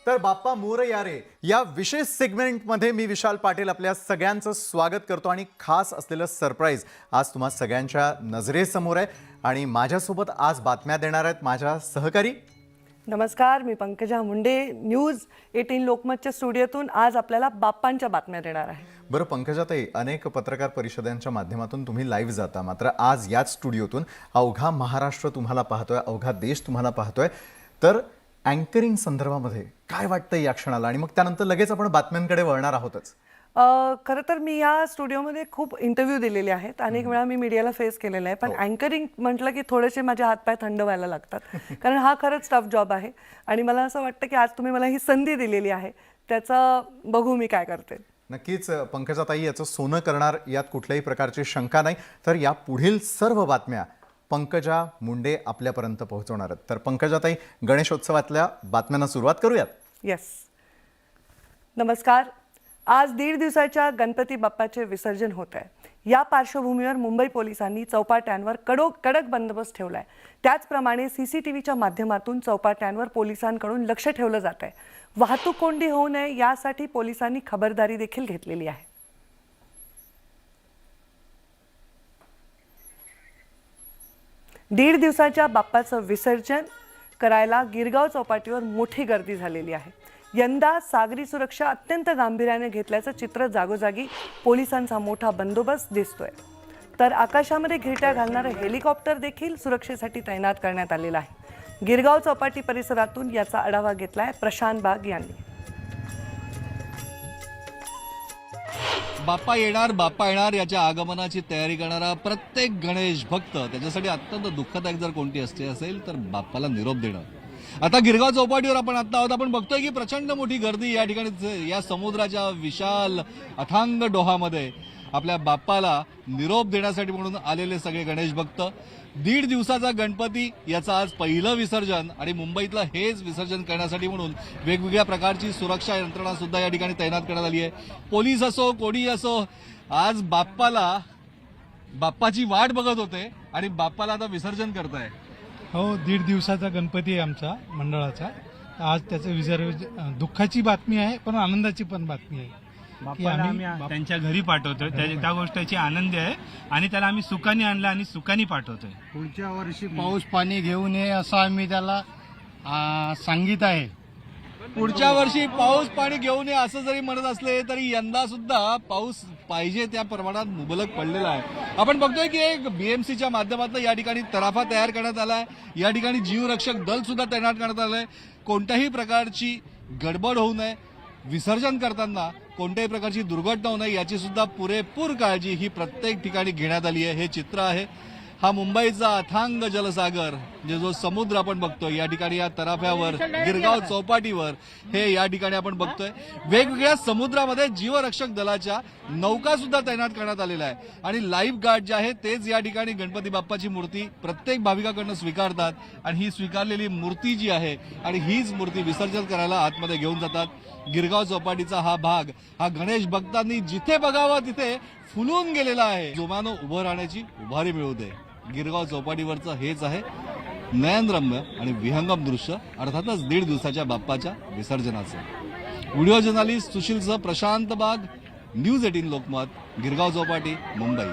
तर बाप्पा मोरया रे या विशेष सेगमेंटमध्ये मी विशाल पाटील आपल्या सगळ्यांचं स्वागत करतो आणि खास असलेलं सरप्राईज आज तुम्हा सगळ्यांच्या नजरेसमोर आहे आणि माझ्यासोबत आज बातम्या देणार आहेत माझ्या सहकारी. नमस्कार, मी पंकजा मुंडे न्यूज 18 लोकमतच्या स्टुडिओतून आज आपल्याला बाप्पांच्या बातम्या देणार आहे. बरं पंकजाताई, अनेक पत्रकार परिषदांच्या माध्यमातून तुम्ही लाईव्ह जाता, मात्र आज याच स्टुडिओतून अवघा महाराष्ट्र तुम्हाला पाहतोय, अवघा देश तुम्हाला पाहतोय. तर अँकरिंग संदर्भामध्ये काय वाटतं या क्षणाला आणि मग त्यानंतर लगेच आपण बातम्यांकडे वळणार आहोतच. खरं तर मी या स्टुडिओमध्ये खूप इंटरव्ह्यू दिलेले आहेत, अनेक वेळा मी मीडियाला फेस केलेलं आहे, पण अँकरिंग म्हटलं की थोडेसे माझे हातपाय थंड व्हायला लागतात कारण हा खरंच टफ जॉब आहे आणि मला असं वाटतं की आज तुम्ही मला ही संधी दिलेली आहे, त्याचं बघू मी काय करते. नक्कीच पंकजाताई, याचं सोनं करणार यात कुठल्याही प्रकारची शंका नाही. तर या पुढील सर्व बातम्या पंकजा मुंडे आपल्यापर्यंत पोहोचवणार आहेत. तर पंकजाताई, गणेशोत्सवातल्या बातम्यांना सुरुवात करूयात. येस, नमस्कार. आज 1.5 दिवसाच्या गणपती बाप्पाचे विसर्जन होत आहे. या पार्श्वभूमीवर मुंबई पोलिसांनी चौपाट्यांवर कडक बंदोबस्त ठेवला आहे. त्याचप्रमाणे CCTVच्या माध्यमातून चौपाट्यांवर पोलिसांकडून लक्ष ठेवलं जात आहे. वाहतूक कोंडी होऊ नये यासाठी पोलिसांनी खबरदारी देखील घेतलेली आहे. दीड दिवसाच्या बाप्पाचं विसर्जन करायला गिरगाव चौपाटीवर मोठी गर्दी झालेली आहे. यंदा सागरी सुरक्षा अत्यंत गांभीर्याने घेतल्याचं चित्र जागोजागी पोलिसांचा मोठा बंदोबस्त दिसतोय. तर आकाशामध्ये घिरट्या घालणारं हेलिकॉप्टर देखील सुरक्षेसाठी तैनात करण्यात आलेलं आहे. गिरगाव चौपाटी परिसरातून याचा आढावा घेतलाय प्रशांत बाग यांनी. बाप्पा येणार याच्या आगमनाची तयारी करणारा प्रत्येक गणेश भक्त त्याच्यासाठी अत्यंत दुःखदायक जर कोणती असेल तर बाप्पाला निरोप देणं. आता गिरगाव चौपाटीवर आपण आहोत. आपण बघतोय की प्रचंड मोठी गर्दी या ठिकाणी या समुद्राच्या विशाल अथांग डोहामध्ये आपल्या बाप्पाला निरोप देण्यासाठी म्हणून आलेले सगळे गणेश भक्त. 1.5 दिवसाचा गणपती याचं आज पहिलं विसर्जन आणि मुंबईतलं हेच विसर्जन करण्यासाठी म्हणून वेगवेगळ्या प्रकारची सुरक्षा यंत्रणा सुद्धा या ठिकाणी तैनात करण्यात आली आहे. पोलीस असो कोणी असो आज बाप्पाची वाट बघत होते आणि बाप्पाला आता विसर्जन करताय. हो, 1.5 दिवसाचा गणपती आहे आमचा मंडळाचा. आज त्याचं विसर्जन दुःखाची बातमी आहे पण आनंदाची पण बातमी आहे की आम्ही त्यांच्या घरी पाठवतोय. त्या गोष्टीची आनंदी आहे आणि त्याला आम्ही सुखाने आणलं आणि सुखाने पाठवतोय. पुढच्या वर्षी पाऊस पाणी घेऊन ये असं आम्ही त्याला सांगित आहे. पुढच्या वर्षी पाऊस पाणी घेऊन ये असं जरी म्हणत असले तरी यंदा सुद्धा पाऊस पाहिजे त्या प्रमाणात मुबलक पडलेला आहे. आपण बघतोय की एक BMCच्या माध्यमातून या ठिकाणी तराफा तयार करण्यात आलाय. या ठिकाणी जीवरक्षक दल सुद्धा तैनात करण्यात आलंय. कोणत्याही प्रकारची गडबड होऊ नये, विसर्जन करताना कोणत्याही प्रकारची दुर्घटना होऊ नये याची सुद्धा पुरेपूर काळजी ही प्रत्येक ठिकाणी घेण्यात आली आहे. हे चित्र आहे. हा मुंबईचा अथांग जलसागर जो समुद्र आपण बघतोय या ठिकाणी या तराफ्यावर गिरगाव चौपाटीवर हे या ठिकाणी आपण बघतोय. वेगवेगळ्या समुद्रामध्ये जीवरक्षक दलाच्या नौका सुद्धा तैनात करण्यात आलेल्या आहे आणि लाईफ गार्ड जे आहे तेच या ठिकाणी गणपती बाप्पाची मूर्ती प्रत्येक भाविकाकडनं स्वीकारतात आणि ही स्वीकारलेली मूर्ती जी आहे आणि हीच मूर्ती विसर्जन करायला आतमध्ये घेऊन जातात. गिरगाव चौपाटीचा हा भाग हा गणेश भक्तांनी जिथे बघावा तिथे फुलून गेलेला आहे. जोमानं उभं राहण्याची उभारी मिळू दे. गिरगाव चौपाटीवरचं हेच आहे नयनरम्य आणि विहंगम दृश्य, अर्थातच 1.5 दिवसाच्या बाप्पाच्या विसर्जनाचं. व्हिडिओ जर्नलिस्ट सुशीलसह प्रशांत बाग, न्यूज 18 लोकमत, गिरगाव चौपाटी, मुंबई.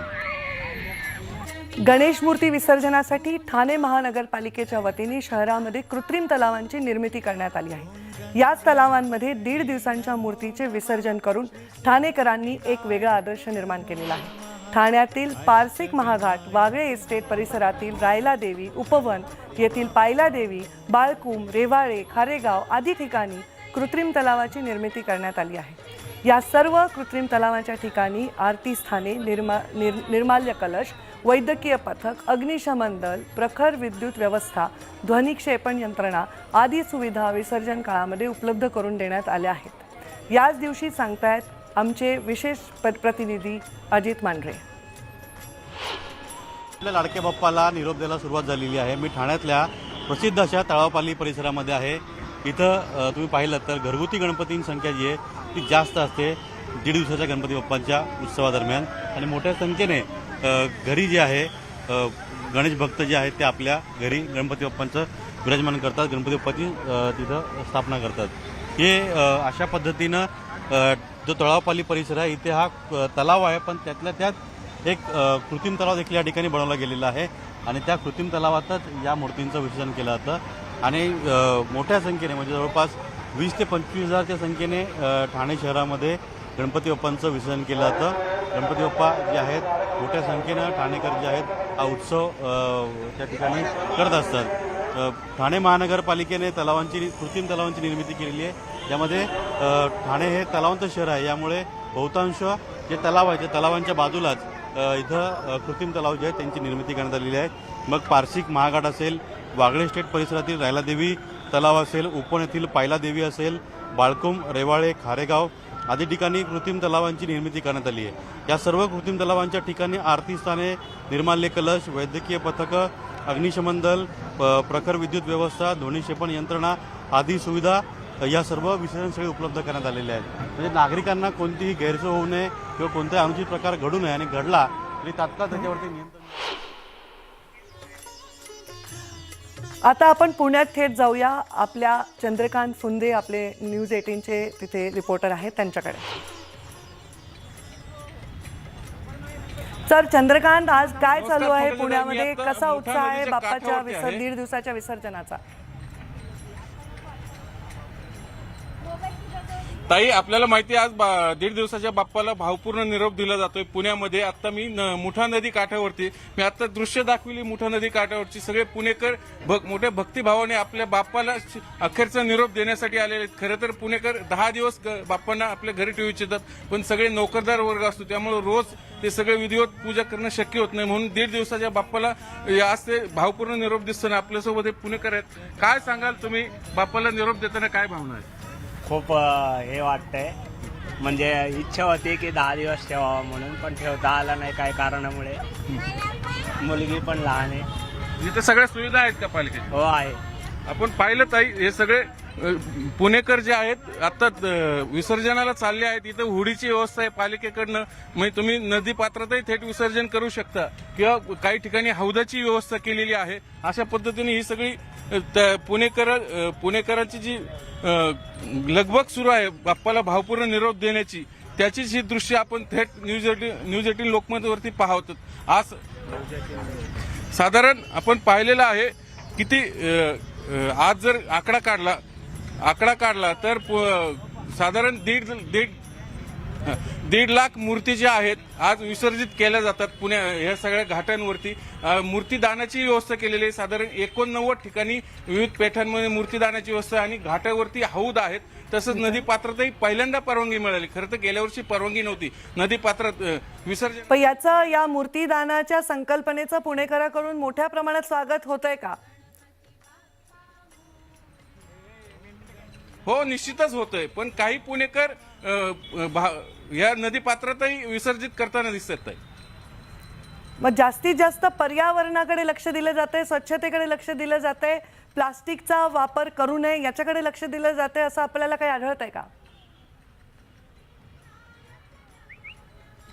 गणेश मूर्ती विसर्जनासाठी ठाणे महानगरपालिकेच्या वतीने शहरामध्ये कृत्रिम तलावांची निर्मिती करण्यात आली आहे. याच तलावांमध्ये 1.5 दिवसांच्या मूर्तीचे विसर्जन करून ठाणेकरांनी एक वेगळा आदर्श निर्माण केलेला आहे. ठाण्यातील पारसिक महाघाट, वागळे इस्टेट परिसरातील रायला देवी, उपवन येथील पायला देवी, बाळकूम, रेवाळे, खारेगाव आदी ठिकाणी कृत्रिम तलावाची निर्मिती करण्यात आली आहे. या सर्व कृत्रिम तलावाच्या ठिकाणी आरती स्थाने, निर्माल्य कलश, वैद्यकीय पथक, अग्निशमन दल, प्रखर विद्युत व्यवस्था, ध्वनिक्षेपण यंत्रणा आदी सुविधा विसर्जन काळामध्ये उपलब्ध करून देण्यात आल्या आहेत. याच दिवशी सांगतायत आमचे विशेष प्रतिनिधी अजित मांढरे. आपल्या लाडक्या बाप्पाला निरोप द्यायला सुरुवात झालेली आहे. मी ठाण्यातल्या प्रसिद्ध अशा तळावपाली परिसरामध्ये आहे. इथं तुम्ही पाहिलं तर घरगुती गणपतींची संख्या जी आहे ती जास्त असते 1.5 दिवसाच्या गणपती बाप्पांच्या उत्सवादरम्यान आणि मोठ्या संख्येने घरी जे आहे गणेश भक्त जे आहेत ते आपल्या घरी गणपती बाप्पांचं विराजमान करतात, गणपती बाप्पाची तिथं स्थापना करतात. हे अशा पद्धतीनं जो तळावपाली परिसर आहे इथे हा तलाव आहे, पण त्यातल्या त्यात एक कृत्रिम तलाव देखील या ठिकाणी बनवला गेलेला आहे आणि त्या कृत्रिम तलावातच या मूर्तींचं विसर्जन केलं जातं आणि मोठ्या संख्येने म्हणजे जवळपास 20 ते 25,000च्या संख्येने ठाणे शहरामध्ये गणपती बाप्पांचं विसर्जन केलं जातं. गणपती बाप्पा जे आहेत मोठ्या संख्येनं ठाणेकर जे आहेत हा उत्सव त्या ठिकाणी करत असतात. ठाणे महानगरपालिकेने कृत्रिम तलावांची निर्मिती केलेली आहे, ज्यामध्ये ठाणे हे तलावांचं शहर आहे, यामुळे बहुतांश जे तलाव आहे त्या तलावांच्या बाजूलाच इथं कृत्रिम तलाव जे आहेत त्यांची निर्मिती करण्यात आलेली आहे. मग पारसिक महाघाट असेल, वागळे स्टेट परिसरातील रायलादेवी तलाव असेल, उपवन येथील पायलादेवी असेल, बाळकुम, रेवाळे, खारेगाव आदी ठिकाणी कृत्रिम तलावांची निर्मिती करण्यात आली आहे. या सर्व कृत्रिम तलावांच्या ठिकाणी आरती स्थाने, निर्माल्य कलश, वैद्यकीय पथकं, अग्निशमन दल, प्रखर विद्युत व्यवस्था, ध्वनिक्षेपण यंत्रणा आदी सुविधा या सर्व विसर्जनस्थळी उपलब्ध करण्यात आलेल्या आहेत. म्हणजे नागरिकांना कोणतीही गैरसोय होऊ नये किंवा कोणताही अनुचित प्रकार घडू नये आणि घडला तरी तात्काळ त्याच्यावरती नियंत्रण. आता आपण पुण्यात थेट जाऊया. आपल्या चंद्रकांत फुंदे आपले न्यूज 18चे तिथे रिपोर्टर आहेत त्यांच्याकडे. सर चंद्रकांत, आज काय चालू आहे पुण्यामध्ये? कसा उत्साह आहे बाप्पाच्या दीड दिवसाच्या विसर्जनाचा? ताई, आपल्याला माहिती आहे आज 1.5 दिवसाच्या बाप्पाला भावपूर्ण निरोप दिला जातोय पुण्यामध्ये. आता मी मुठा नदी काठावरती मी आता दृश्य दाखविली. मुठा नदी काठावरची सगळे पुणेकर मोठ्या भक्तिभावाने आपल्या बाप्पाला अखेरचा निरोप देण्यासाठी आलेले. खरं तर पुणेकर 10 दिवस बाप्पांना आपल्या घरी ठेवू इच्छितात, पण सगळे नोकरदार वर्ग असतो, त्यामुळे रोज ते सगळे विधिवत पूजा करणं शक्य होत नाही. म्हणून 1.5 दिवसाच्या बाप्पाला आज ते भावपूर्ण निरोप दिसताना आपल्यासोबत हे पुणेकर आहेत. काय सांगाल तुम्ही, बाप्पाला निरोप देताना काय भावना आहे? खूप हे वाटतंय, म्हणजे इच्छा होती की 10 दिवस ठेवावं म्हणून, पण ठेवता आला नाही काही कारणामुळे. मुलगी पण लहान आहे. इथे सगळ्या सुविधा आहेत का पालिकेत? हो आहे. आपण पाहिलं ताई, हे सगळे पुणेकर जे आहेत आता विसर्जनाला चालले आहेत. इथं होडीची व्यवस्था आहे पालिकेकडनं, म्हणजे तुम्ही नदी पात्रातही थेट विसर्जन करू शकता किंवा काही ठिकाणी हौदाची व्यवस्था केलेली आहे. अशा पद्धतीने ही सगळी पुणेकरांची जी लगबग सुरू आहे बाप्पाला भावपूर्ण निरोप देण्याची, त्याचीच ही दृश्य आपण थेट न्यूज 18 लोकमतवरती पाहत. आज साधारण आपण पाहिलेलं आहे किती आज जर आकडा काढला तर साधारण दीड लाख मूर्ती ज्या आहेत आज विसर्जित केल्या जातात या सगळ्या घाटांवरती. मूर्तीदानाची व्यवस्था केलेली आहे. साधारण 89 ठिकाणी विविध पेठांमध्ये मूर्तीदानाची व्यवस्था आणि घाटावरती हौद आहेत. तसंच नदी पात्रातही पहिल्यांदा परवानगी मिळाली. खरं तर गेल्या वर्षी परवानगी नव्हती नदी पात्रात विसर्जन. पण याचं या मूर्तीदानाच्या संकल्पनेचं पुणेकरांकडून मोठ्या प्रमाणात स्वागत होतंय का? हो, निश्चितच होतंय, पण काही पुणेकर या नदी पात्रातही विसर्जित करताना दिसत आहे. मग जास्तीत जास्त पर्यावरणाकडे लक्ष दिलं जातंय, स्वच्छतेकडे लक्ष दिलं जातंय, प्लास्टिकचा वापर करू नये याच्याकडे लक्ष दिलं जातंय, असं आपल्याला काही आढळतंय का?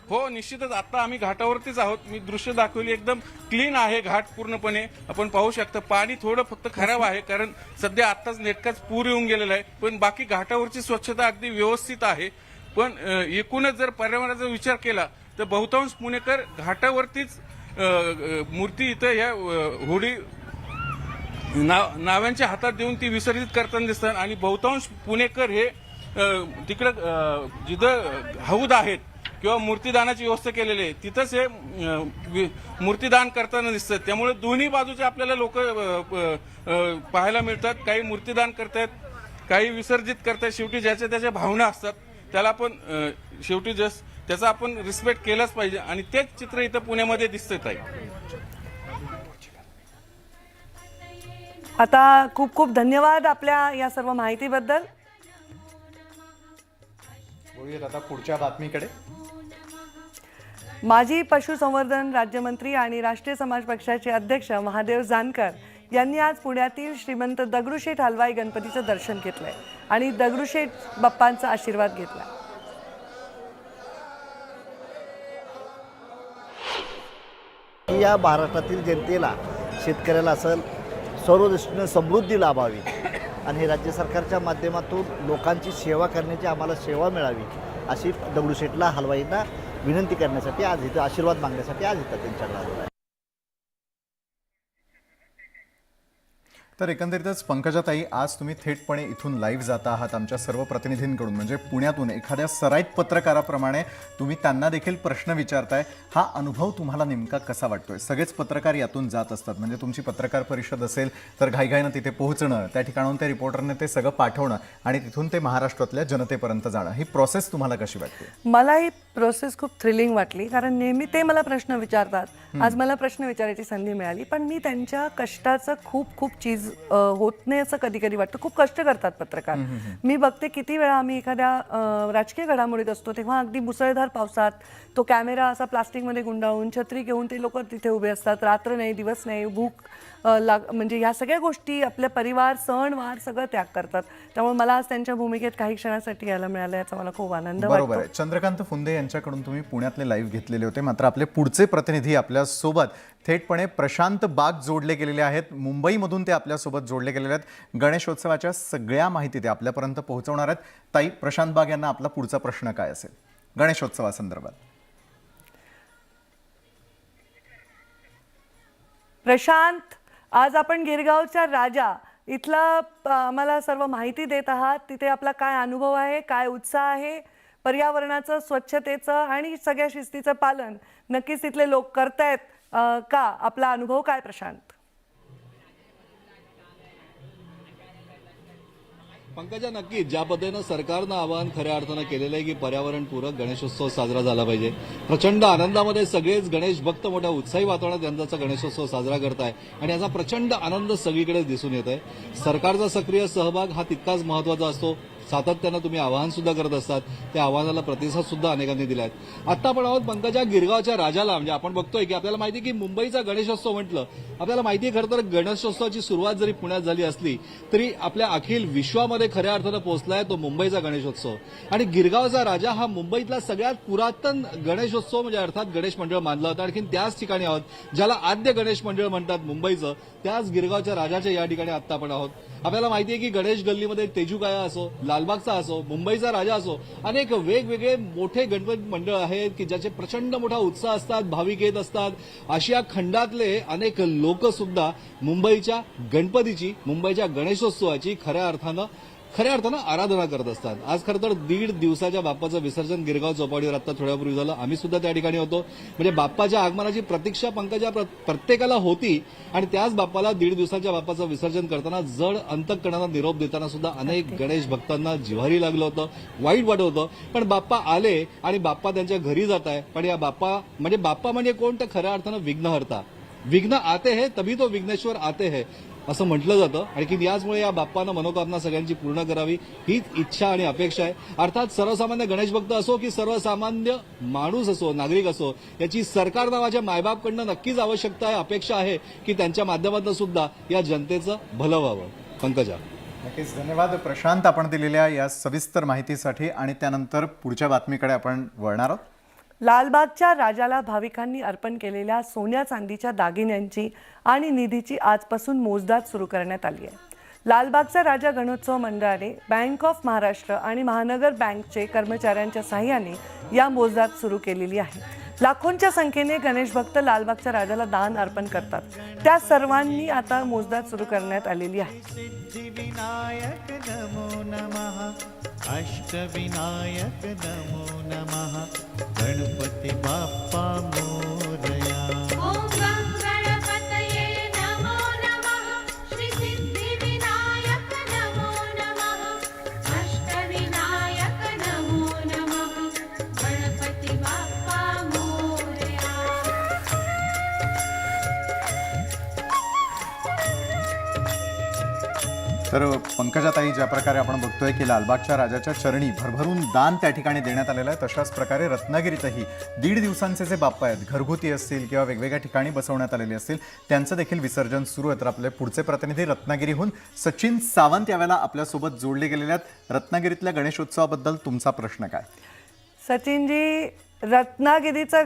हो, निश्चितच. आता आम्ही घाटावरतीच आहोत. मी दृश्य दाखवली, एकदम क्लीन आहे घाट पूर्णपणे. आपण पाहू शकता पाणी थोडं फक्त खराब आहे, कारण सध्या आत्ताच नेटकाच पूर येऊन गेलेला आहे, पण बाकी घाटावरची स्वच्छता अगदी व्यवस्थित आहे. पण एकूणच जर पर्यावरणाचा विचार केला तर बहुतांश पुणेकर घाटावरतीच मूर्ती इथं या होडी नाव्यांच्या हातात देऊन ती विसर्जित करताना दिसतात. आणि बहुतांश पुणेकर हे तिकडं जिथं हौद आहेत किंवा मूर्तीदानाची व्यवस्था केलेली आहे तिथंच हे मूर्तीदान करताना दिसतात. त्यामुळे दोन्ही बाजूचे आपल्याला लोक पाहायला मिळतात. काही मूर्तीदान करतायत, काही विसर्जित करतायत. शेवटी ज्याच्या त्याच्या भावना असतात, त्याला आपण शेवटी त्याचा आपण रिस्पेक्ट केलाच पाहिजे आणि तेच चित्र इथं पुण्यामध्ये दिसतंय ताई. आता खूप खूप धन्यवाद आपल्या या सर्व माहितीबद्दल. बोलूयात आता पुढच्या बातमीकडे. माजी पशुसंवर्धन राज्यमंत्री आणि राष्ट्रीय समाज पक्षाचे अध्यक्ष महादेव जानकर यांनी आज पुण्यातील श्रीमंत दगडूशेठ हलवाई गणपतीचं दर्शन घेतलंय आणि दगडूशेठ बाप्पांचा आशीर्वाद घेतला. या महाराष्ट्रातील जनतेला, शेतकऱ्याला असेल, सर्व दृष्टीने समृद्धी लाभावी आणि हे राज्य सरकारच्या माध्यमातून लोकांची सेवा करण्याची आम्हाला सेवा मिळावी अशी दगडूशेठला हलवाईंना विनंती करण्यासाठी आज इथं आशीर्वाद मागण्यासाठी आज इथं त्यांच्याकडे आलेलो आहे. तर एकंदरीतच पंकजाताई, आज तुम्ही थेटपणे इथून लाईव्ह जाता आहात आमच्या सर्व प्रतिनिधींकडून, म्हणजे पुण्यातून एखाद्या सराईत पत्रकाराप्रमाणे तुम्ही त्यांना देखील प्रश्न विचारताय. हा अनुभव तुम्हाला नेमका कसा वाटतोय? सगळेच पत्रकार यातून जात असतात, म्हणजे तुमची पत्रकार परिषद असेल तर घाईघाईनं तिथे पोहोचणं, त्या ठिकाणाहून त्या रिपोर्टरने ते सगळं पाठवणं आणि तिथून ते महाराष्ट्रातल्या जनतेपर्यंत जाणं, ही प्रोसेस तुम्हाला कशी वाटते? मला ही प्रोसेस खूप थ्रिलिंग वाटली, कारण नेहमी ते मला प्रश्न विचारतात. आज मला प्रश्न विचारायची संधी मिळाली, पण मी त्यांच्या कष्टाचं खूप चीज होत नाही असं कधी कधी वाटतं. खूप कष्ट करतात पत्रकार. मी बघते किती वेळा आम्ही एखाद्या राजकीय घडामोडीत असतो तेव्हा अगदी मुसळधार पावसात तो कॅमेरा असा प्लास्टिकमध्ये गुंडाळून छत्री घेऊन ते लोक तिथे उभे असतात. रात्र नाही, दिवस नाही, भूक म्हणजे ह्या सगळ्या गोष्टी, आपल्या परिवार, सण वार सगळं त्याग करतात. त्यामुळे मला आज त्यांच्या भूमिकेत काही क्षणासाठी यायला मिळालं, याचा मला खूप आनंद बरोबर वाटतो. आहे. चंद्रकांत फुंदे यांच्याकडून तुम्ही पुण्यातले लाईव्ह घेतलेले होते, मात्र आपले पुढचे प्रतिनिधी आपल्या सोबत थेटपणे प्रशांत बाग जोडले गेलेले आहेत. मुंबईमधून ते आपल्यासोबत जोडले गेलेले आहेत. गणेशोत्सवाच्या सगळ्या माहिती ते आपल्यापर्यंत पोहोचवणार आहेत. ताई, प्रशांत बाग यांना आपला पुढचा प्रश्न काय असेल गणेशोत्सवासंदर्भात? प्रशांत, आज आपण गिरगावच्या राजा इथला आम्हाला सर्व माहिती देत आहात. तिथे आपला काय अनुभव आहे, काय उत्साह आहे? पर्यावरणाचं, स्वच्छतेचं आणि सगळ्या शिस्तीचं पालन नक्कीच तिथले लोक करतायत का? आपला अनुभव काय प्रशांत? पंकजा, नक्कीच ज्या पद्धतीनं सरकारनं आवाहन खऱ्या अर्थानं केलेलं आहे की पर्यावरणपूरक गणेशोत्सव साजरा झाला पाहिजे, प्रचंड आनंदामध्ये सगळेच गणेश भक्त मोठ्या उत्साही वातावरणात यंदाचा गणेशोत्सव साजरा करताय आणि याचा प्रचंड आनंद सगळीकडे दिसून येत आहे. सरकारचा सक्रिय सहभाग हा तितकाच महत्वाचा असतो. सातत्यानं तुम्ही आवाहन सुद्धा करत असतात, त्या आवाहनाला प्रतिसाद सुद्धा अनेकांनी दिलाय. आता आपण आहोत पंकजा गिरगावच्या राजाला. म्हणजे आपण बघतोय की आपल्याला माहिती की मुंबईचा गणेशोत्सव म्हटलं, आपल्याला माहिती आहे खरं तर गणेशोत्सवाची सुरुवात जरी पुण्यात झाली असली तरी आपल्या अखिल विश्वामध्ये खऱ्या अर्थानं पोहोचलाय तो मुंबईचा गणेशोत्सव. आणि गिरगावचा राजा हा मुंबईतला सगळ्यात पुरातन गणेशोत्सव म्हणजे अर्थात गणेश मंडळ मानलं होतं. आणखी त्याच ठिकाणी आहोत ज्याला आद्य गणेश मंडळ म्हणतात मुंबईचं, त्याच गिरगावच्या राजाच्या या ठिकाणी आता आपण आहोत. आपल्याला माहिती आहे की गणेश गल्लीमध्ये तेजूकाया असो, लालबागचा असो, मुंबईचा राजा असो, अनेक वेगवेगळे मोठे गणपती मंडळ आहेत की ज्याचे प्रचंड मोठा उत्साह असतात, भाविक येत असतात. आशिया खंडातले अनेक लोक सुद्धा मुंबईच्या गणपतीची, मुंबईच्या गणेशोत्सवाची खऱ्या अर्थानं आराधना करत असतात. आज खरं तर 1.5 दिवसाच्या बाप्पाचं विसर्जन गिरगाव चौपाटीवर आता थोड्यापूर्वी झालं. आम्ही सुद्धा त्या ठिकाणी होतो. म्हणजे बाप्पाच्या आगमनाची प्रतीक्षा पंकजा प्रत्येकाला होती आणि त्याच बाप्पाला 1.5 दिवसाच्या बाप्पाचं विसर्जन करताना जड अंतःकरणानं निरोप देताना सुद्धा अनेक गणेश भक्तांना जिव्हारी लागलं होतं, वाईट वाटत होतं. पण बाप्पा आले आणि बाप्पा त्यांच्या घरी जात आहे. पण या बाप्पा म्हणजे कोण? तर खऱ्या अर्थानं विघ्नहर्ता. विघ्न आते है तभी तो विघ्नेश्वर आते है असं म्हटलं जातं. आणि याचमुळे या बाप्पानं मनोकामना सगळ्यांची पूर्ण करावी हीच इच्छा आणि अपेक्षा आहे. अर्थात सर्वसामान्य गणेश भक्त असो की सर्वसामान्य माणूस असो, नागरिक असो, याची सरकार नावाच्या मायबापकडनं नक्कीच आवश्यकता आहे, अपेक्षा आहे की त्यांच्या माध्यमातून सुद्धा या जनतेचं भलं व्हावं. पंकजा, नक्कीच धन्यवाद प्रशांत आपण दिलेल्या या सविस्तर माहितीसाठी. आणि त्यानंतर पुढच्या बातमीकडे आपण वळणार आहोत. लालबागच्या राजाला भाविकांनी अर्पण केलेल्या सोन्या चांदीच्या दागिन्यांची आणि निधीची आजपासून मोजदाद सुरू करण्यात आली आहे. लालबागचा राजा गणोत्सव मंडळाने बँक ऑफ महाराष्ट्र आणि महानगर बँकचे कर्मचाऱ्यांच्या साहाय्याने या मोजदाद सुरू केलेली आहे. लाखोंच्या संख्येने गणेश भक्त लालबागच्या राजाला दान अर्पण करतात. त्या सर्वांनी आता मोजदाद सुरू करण्यात आलेली आहे. सिद्धिविनायक नमो नमः, अष्टविनायक नमो नमः, गणपती बाप्पा मोरया. ओम गणपतये नमो नमः, श्री सिद्धिविनायक नमो नमः, अष्टविनायक नमो नमः, गणपती बाप्पा मोरया. तर पंकजाताई, ज्या प्रकारे आपण बघतोय की लालबागच्या राजाच्या चरणी भरभरून दान त्या ठिकाणी देण्यात आलेलं आहे, तशाच प्रकारे रत्नागिरीतही 1.5 दिवसांचे जे बाप्पा आहेत, घरगुती असतील किंवा वेगवेगळ्या ठिकाणी बसवण्यात आलेले असतील, त्यांचं देखील विसर्जन सुरू आहे. तर आपले पुढचे प्रतिनिधी रत्नागिरीहून सचिन सावंत यावेळेला आपल्यासोबत जोडले गेलेले आहेत. रत्नागिरीतल्या गणेशोत्सवाबद्दल तुमचा प्रश्न काय? सचिनजी, रत्नागिरीचा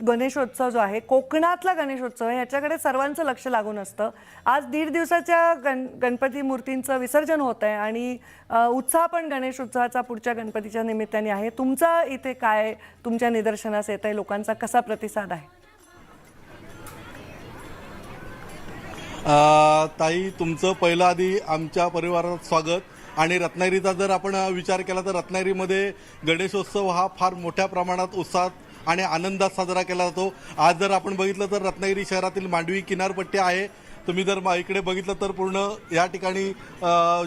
गणेशोत्सव जो आहे, कोकणातला गणेशोत्सव आहे, ह्याच्याकडे सर्वांचं लक्ष लागून असतं. आज 1.5 दिवसाच्या गणपती मूर्तींचं विसर्जन होत आहे आणि उत्साह पण गणेशोत्सवाचा पुढच्या गणपतीच्या निमित्ताने आहे. तुमचा इथे काय तुमच्या निदर्शनास येत आहे, लोकांचा कसा प्रतिसाद आहे? ताई, तुमचं पहिलं आधी आमच्या परिवारात स्वागत. आणि रत्नागिरीचा जर आपण विचार केला तर रत्नागिरीमध्ये गणेशोत्सव हा फार मोठ्या प्रमाणात उत्साहात आणि आनंदात साजरा केला जातो. आज जर आपण बघितलं तर रत्नागिरी शहरातील मांडवी किनारपट्टी आहे. तुम्ही जर इकडे बघितलं तर पूर्ण या ठिकाणी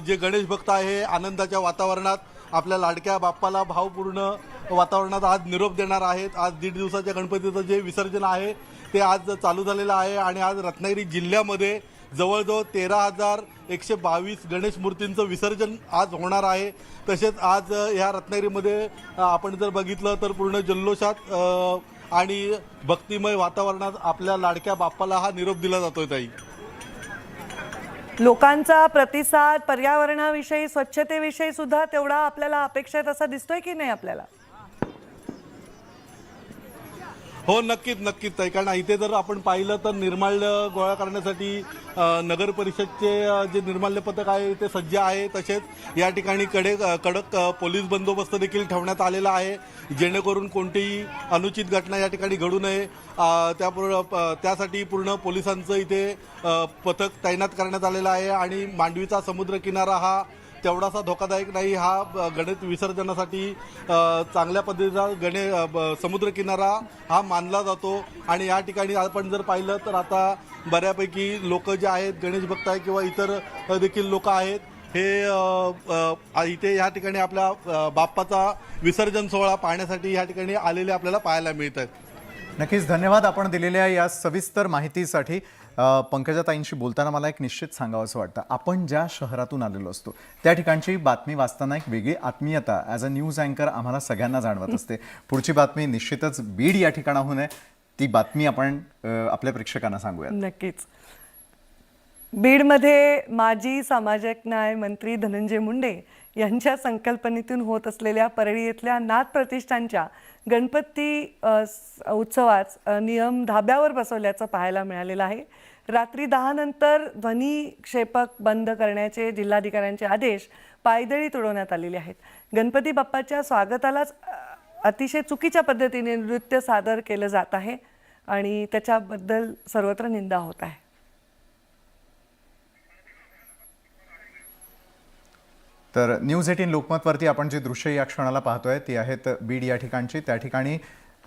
जे गणेश भक्त आहे आनंदाच्या वातावरणात आपल्या लाडक्या बाप्पाला भावपूर्ण वातावरणात आज निरोप देणार आहेत. आज 1.5 दिवसाच्या गणपतीचं जे विसर्जन आहे ते आज चालू झालेलं आहे आणि आज रत्नागिरी जिल्ह्यामध्ये जवळजवळ 13,122 गणेश मूर्तींचं विसर्जन आज होणार आहे. तसेच आज ह्या रत्नागिरीमध्ये आपण जर बघितलं तर पूर्ण जल्लोषात आणि भक्तिमय वातावरणात आपल्या लाडक्या बाप्पाला हा निरोप दिला जातोय. ताई, लोकांचा प्रतिसाद पर्यावरणाविषयी, स्वच्छतेविषयी सुद्धा तेवढा आपल्याला अपेक्षित असा दिसतोय की नाही आपल्याला? हो, नक्कीच ताई. कारण इथे जर आपण पाहिलं तर निर्माल्य गोळा करण्यासाठी नगर परिषदचे जे निर्माल्य पथक आहे ते सज्ज आहे. तसेच या ठिकाणी कडक पोलीस बंदोबस्त देखील ठेवण्यात आलेला आहे जेणेकरून कोणतीही अनुचित घटना या ठिकाणी घडू नये. त्यासाठी पूर्ण पोलिसांचं इथे पथक तैनात करण्यात आलेलं आहे आणि मांडवीचा समुद्र किनारा हा तेवढासा धोकादायक नाही. हा गणेश विसर्जनासाठी चांगल्या पद्धतीचा समुद्र किनारा हा मानला जातो. आणि या ठिकाणी आपण जर पाहिलं तर आता बऱ्यापैकी लोक जे आहेत, गणेश भक्त आहे किंवा इतर देखील लोक आहेत, हे इथे या ठिकाणी आपल्या बाप्पाचा विसर्जन सोहळा पाहण्यासाठी या ठिकाणी आलेले आपल्याला पाहायला मिळत आहेत. नक्कीच धन्यवाद आपण दिलेल्या या सविस्तर माहितीसाठी. पंकजाताईंशी बोलताना मला एक निश्चित सांगावं असं वाटतं, आपण ज्या शहरातून आलेलो असतो त्या ठिकाणची बातमी वाचताना एक वेगळी आत्मीयता ॲज अ न्यूज अँकर आम्हाला सगळ्यांना जाणवत असते. पुढची बातमी निश्चितच बीड या ठिकाणाहून आहे. ती बातमी आपण आपल्या प्रेक्षकांना सांगूया. नक्कीच. बीडमध्ये माजी सामाजिक न्याय मंत्री धनंजय मुंडे यांच्या संकल्पनेतून होत असलेल्या परळी येथल्या नाथ प्रतिष्ठानच्या गणपती उत्सवात नियम धाब्यावर बसवल्याचं पाहायला मिळालेलं आहे. रात्री 10 नंतर ध्वनिक्षेपक बंद करण्याचे जिल्हाधिकाऱ्यांचे आदेश पायदळी तुडवण्यात आलेले आहेत. गणपती बाप्पाच्या स्वागतालाच अतिशय चुकीच्या पद्धतीने नृत्य सादर केलं जात आहे आणि त्याच्याबद्दल सर्वत्र निंदा होत आहे. तर न्यूज 18 लोकमतवरती आपण जी दृश्य या क्षणाला पाहतोय ती आहेत बीड या ठिकाणची. त्या ठिकाणी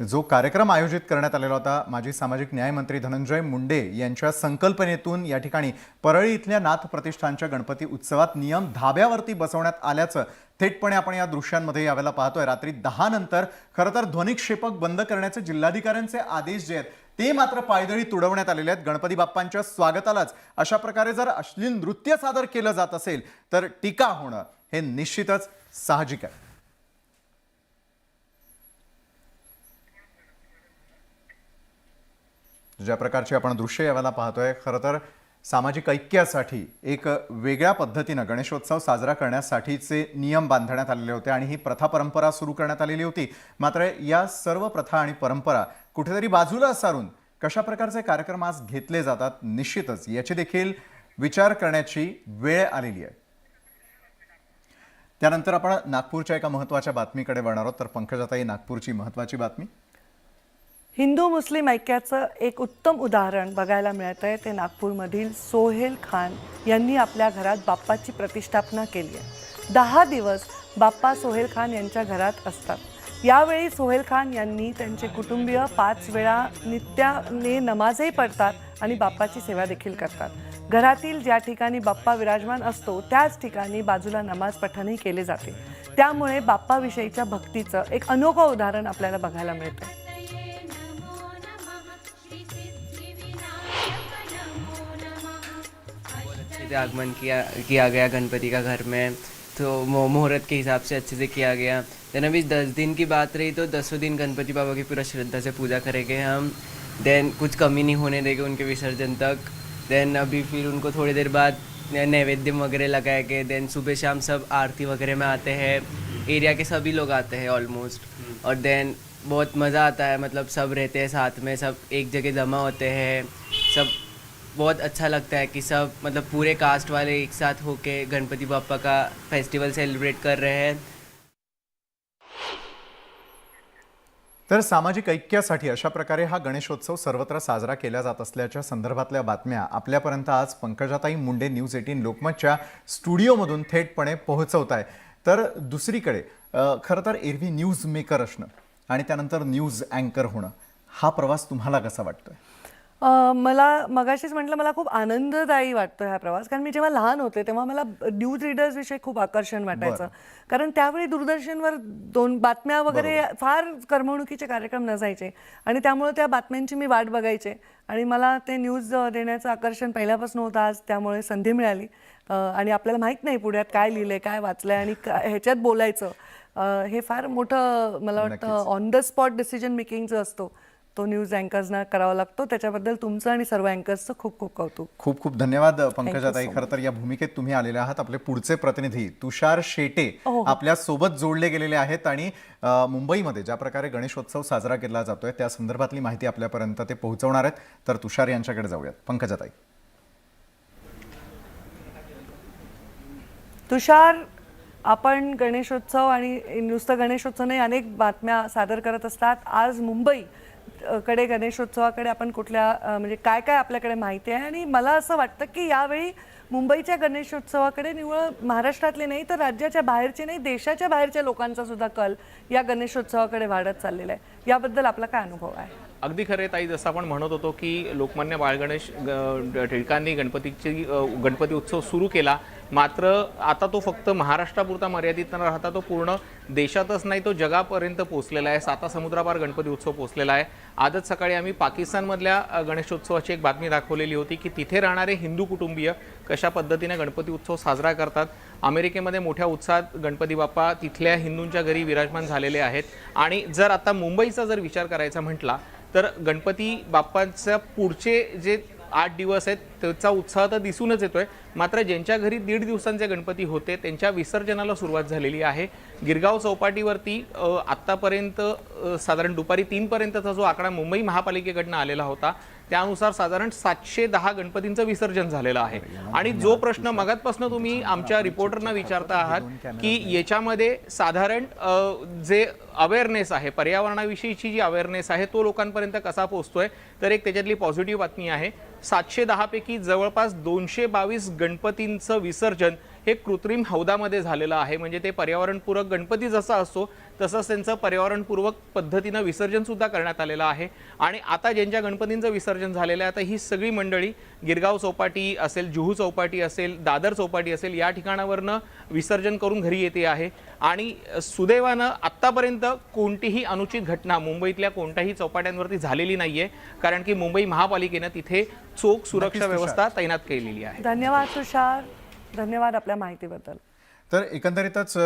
जो कार्यक्रम आयोजित करण्यात आलेला होता माजी सामाजिक न्याय मंत्री धनंजय मुंडे यांच्या संकल्पनेतून या ठिकाणी परळी इथल्या नाथ प्रतिष्ठानच्या गणपती उत्सवात नियम धाब्यावरती बसवण्यात आल्याचं थेटपणे आपण या दृश्यांमध्ये यावेळेला पाहतोय. रात्री 10 नंतर खरं तर ध्वनिक्षेपक बंद करण्याचे जिल्हाधिकाऱ्यांचे आदेश जे आहेत ते मात्र पायदळी तुडवण्यात आलेले आहेत. गणपती बाप्पांच्या स्वागतालाच अशा प्रकारे जर अश्लील नृत्य सादर केलं जात असेल तर टीका होणं हे निश्चितच साहजिक आहे. ज्या प्रकारची आपण दृश्य यावेळेला पाहतोय खरं तर सामाजिक ऐक्यासाठी एक वेगळ्या पद्धतीनं गणेशोत्सव साजरा करण्यासाठीचे नियम बांधण्यात आलेले होते आणि ही प्रथा परंपरा सुरू करण्यात आलेली होती. मात्र या सर्व प्रथा आणि परंपरा कुठेतरी बाजूला सारून कशा प्रकारचे कार्यक्रम आज घेतले जातात निश्चितच याची देखील विचार करण्याची वेळ आलेली आहे. त्यानंतर आपण नागपूरच्या एका महत्त्वाच्या बातमीकडे वळणार आहोत. तर पंकजाताई, नागपूरची महत्त्वाची बातमी. हिंदू मुस्लिम ऐक्याचं एक उत्तम उदाहरण बघायला मिळत आहे. ते नागपूरमधील सोहेल खान यांनी आपल्या घरात बाप्पाची प्रतिष्ठापना केली आहे. 10 दिवस बाप्पा सोहेल खान यांच्या घरात असतात. यावेळी सोहेल खान यांनी त्यांचे कुटुंबीय 5 वेळा नित्याने नमाजही पढतात आणि बाप्पाची सेवा देखील करतात. घरातील ज्या ठिकाणी बाप्पा विराजमान असतो त्याच ठिकाणी बाजूला नमाज पठणही केले जाते. त्यामुळे बाप्पाविषयीच्या भक्तीचं एक अनोखं उदाहरण आपल्याला बघायला मिळतं. आगमन किया गया गणपति का घर में, तो मुहूर्त के हिसाब से अच्छे से किया गया. देन अभी 10 दिन की बात रही तो 10वें दिन गणपति बाबा की पूरा श्रद्धा से पूजा करेंगे हम. देन कुछ कमी नहीं होने देंगे उनके विसर्जन तक. देन अभी फिर उनको थोड़ी देर बाद नैवेद्य वगैरह लगाएंगे. देन सुबह शाम सब आरती वगैरह में आते हैं. एरिया के सभी लोग आते हैं ऑलमोस्ट. और देन बहुत मज़ा आता है, मतलब सब रहते हैं साथ में, सब एक जगह जमा होते हैं, सब बहुत अच्छा लगता है कि सब मतलब पूरे कास्ट वाले एक साथ होके गणपति बाप्पा का फेस्टिवल सेलिब्रेट कर रहे हैं। तर सामाजिक ऐक्यासाठी अशा प्रकारे हा गणेशोत्सव सर्वत्र साजरा केला जात असल्याच्या संदर्भातल्या बातम्या आपल्यापर्यंत आज पंकजाताई मुंडे न्यूज 18 लोकमतच्या स्टुडिओमधून थेटपणे पोहोचवत आहे। तर दुसरीकडे खरं तर एरवी न्यूज मेकर असणं आणि त्यानंतर न्यूज अँकर होणं हा प्रवास तुम्हाला कसा वाटतोय? मला मगाशीच म्हटलं, मला खूप आनंददायी वाटतो हा प्रवास, कारण मी जेव्हा लहान होते तेव्हा मला न्यूज रीडर्स विषयी खूप आकर्षण वाटायचं, कारण त्यावेळी दूरदर्शनवर दोन बातम्या वगैरे फार करमणुकीचे कार्यक्रम नसायचे आणि त्यामुळे त्या बातम्यांची मी वाट बघायचे आणि मला ते न्यूज देण्याचं आकर्षण पहिल्यापासून होतं. आज त्यामुळे संधी मिळाली आणि आपल्याला माहीत नाही पुढ्यात काय लिहिलंय, काय वाचलंय आणि ह्याच्यात बोलायचं, हे फार मोठं मला वाटतं on the spot decision making जो असतो तो न्यूज अँकर्सना करावा लागतो. त्याच्याबद्दल तुमचं आणि सर्व अँकर्सचं खूप खूप कौतुक. खूप खूप धन्यवाद पंकजाताई. खरं तर या भूमिकेत तुम्ही आलेले आहात. आपले पुढचे प्रतिनिधी तुषार शेटे आपल्या सोबत जोडले गेलेले आहेत आणि मुंबईमध्ये ज्या प्रकारे गणेशोत्सव साजरा केला जातोय त्या संदर्भातली माहिती आपल्यापर्यंत ते पोहोचवणार आहेत. तर तुषार यांच्याकडे जाऊयात. पंकजाताई. तुषार, आपण गणेशोत्सव आणि नुसतं गणेशोत्सव नाही अनेक बातम्या सादर करत असतात. आज मुंबई कडे गणेशोत्सवाकडे आपण कुठल्या म्हणजे काय काय आपल्याकडे माहिती आहे? आणि मला असं वाटतं की यावेळी मुंबईच्या गणेशोत्सवाकडे निव्वळ महाराष्ट्रातले नाही तर राज्याच्या बाहेरचे नाही, देशाच्या बाहेरच्या लोकांचा सुद्धा कल या गणेशोत्सवाकडे वाढत चाललेला आहे. याबद्दल आपला काय अनुभव आहे? अगदी खरे ताई, जसं आपण म्हणत होतो की लोकमान्य बाळ गणेश टिळकांनी गणपती उत्सव सुरू केला, मात्र आता तो फक्त महाराष्ट्रापुरता मर्यादित न राहता तो पूर्ण देशातच नाही तो जगापर्यंत पोहोचलेला आहे. 7 समुद्रापार गणपती उत्सव पोहोचलेला आहे. आजच सकाळी आम्ही पाकिस्तानमधल्या गणेशोत्सवाची एक बातमी दाखवलेली होती की तिथे राहणारे हिंदू कुटुंबीय कशा पद्धतीने गणपती उत्सव साजरा करतात. अमेरिकेमध्ये मोठ्या उत्साहात गणपती बाप्पा तिथल्या हिंदूंच्या घरी विराजमान झालेले आहेत. आणि जर आता मुंबईचा जर विचार करायचा म्हटला तर गणपती बाप्पांच्या पुढचे जे 8 दिवस आहेत त्याचा उत्साह तर दिसूनच येतोय, मात्र ज्यांच्या घरी 1.5 दिवसांचे गणपती होते त्यांच्या विसर्जनाला सुरुवात झालेली आहे. गिरगाव चौपाटीवरती आत्तापर्यंत साधारण दुपारी 3 पर्यंतचा जो आकडा मुंबई महापालिकेकडनं आलेला होता त्यानुसार साधारण 710 गणपतींचं विसर्जन झालेलं आहे. आणि जो प्रश्न मगातपासून तुम्ही आमच्या रिपोर्टरना विचारता आहात की याच्यामध्ये साधारण जे अवेअरनेस आहे, पर्यावरणाविषयीची जी अवेअरनेस आहे तो लोकांपर्यंत कसा पोहोचतोय, तर एक त्याच्यातली पॉझिटिव्ह बातमी आहे. 710 पैकी जवळपास 222 गणपतींचं विसर्जन हे कृत्रिम हौदामध्ये झालेलं आहे. म्हणजे ते पर्यावरणपूरक गणपती जसा असतो तसंच त्यांचं पर्यावरणपूर्वक पद्धतीनं विसर्जन सुद्धा करण्यात आलेलं आहे. आणि आता ज्यांच्या गणपतींचं विसर्जन झालेलं आहे आता ही सगळी मंडळी गिरगाव चौपाटी असेल, जुहू चौपाटी असेल, दादर चौपाटी असेल या ठिकाणावरनं विसर्जन करून घरी येते आहे. आणि सुदैवानं आत्तापर्यंत कोणतीही अनुचित घटना मुंबईतल्या कोणत्याही चौपाट्यांवरती झालेली नाहीये, कारण की मुंबई महापालिकेनं तिथे चोख सुरक्षा व्यवस्था तैनात केलेली आहे. धन्यवाद तुषार, धन्यवाद आपल्या माहितीबद्दल. तर एकंदरीतच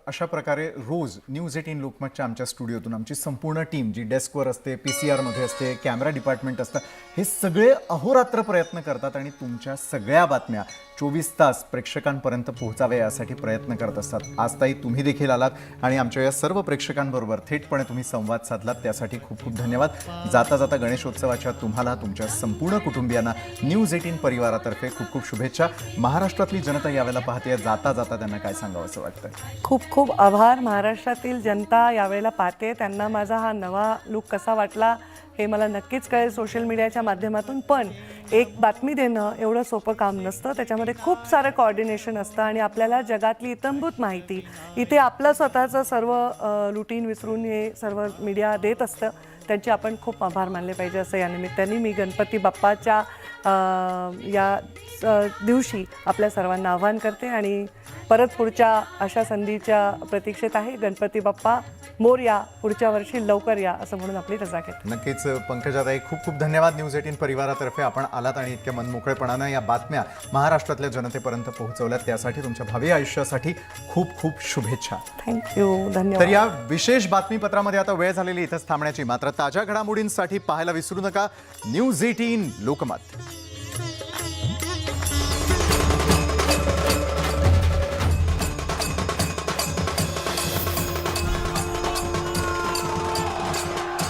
अशा प्रकारे रोज न्यूज 18 लोकमतच्या आमच्या स्टुडिओतून आमची संपूर्ण टीम जी डेस्कवर असते, PCR असते, कॅमेरा डिपार्टमेंट असतं, हे सगळे अहोरात्र प्रयत्न करतात आणि तुमच्या सगळ्या बातम्या 24 तास प्रेक्षकांपर्यंत पोहोचाव्या यासाठी प्रयत्न करत असतात. आज ताई तुम्ही देखील आलात आणि आमच्या या सर्व प्रेक्षकांबरोबर थेटपणे तुम्ही संवाद साधलात, त्यासाठी खूप खूप धन्यवाद. जाता जाता गणेशोत्सवाच्या तुम्हाला तुमच्या संपूर्ण कुटुंबियांना न्यूज 18 परिवारातर्फे खूप खूप शुभेच्छा. महाराष्ट्रातली जनता यावेळेला पाहते, जाता जाता त्यांना काय सांगावं असं वाटतं? खूप खूप आभार. महाराष्ट्रातील जनता यावेळेला पाहते, त्यांना माझा हा नवा लुक कसा वाटला हे मला नक्कीच कळेल सोशल मीडियाच्या माध्यमातून. पण एक बातमी देणं एवढं सोपं काम नसतं, त्याच्यामध्ये खूप सारं कोऑर्डिनेशन असतं आणि आपल्याला जगातली इत्थंभूत माहिती इथे आपलं स्वतःचं सर्व रुटीन विसरून हे सर्व मीडिया देत असतं. त्यांचे आपण खूप आभार मानले पाहिजे असं या निमित्ताने मी गणपती बाप्पाच्या या दिवशी आपल्या सर्वांना आवाहन करते आणि परत पुढच्या अशा संधीच्या प्रतीक्षेत आहे. गणपती बाप्पा मोरया, पुढच्या वर्षी लवकर या असं म्हणून आपली रजा घेते. नक्कीच पंकजाताई, खूप खूप धन्यवाद. न्यूज 18 परिवारातर्फे आपण आलात आणि इतक्या मनमोकळेपणानं या बातम्या महाराष्ट्रातल्या जनतेपर्यंत पोहोचवल्यात, त्यासाठी तुमच्या भावी आयुष्यासाठी खूप खूप शुभेच्छा. थँक्यू, धन्यवाद. तर या विशेष बातमीपत्रामध्ये आता वेळ झालेली इथंच थांबण्याची. मात्र ताज्या घडामोडींसाठी पाहायला विसरू नका न्यूज 18 लोकमत.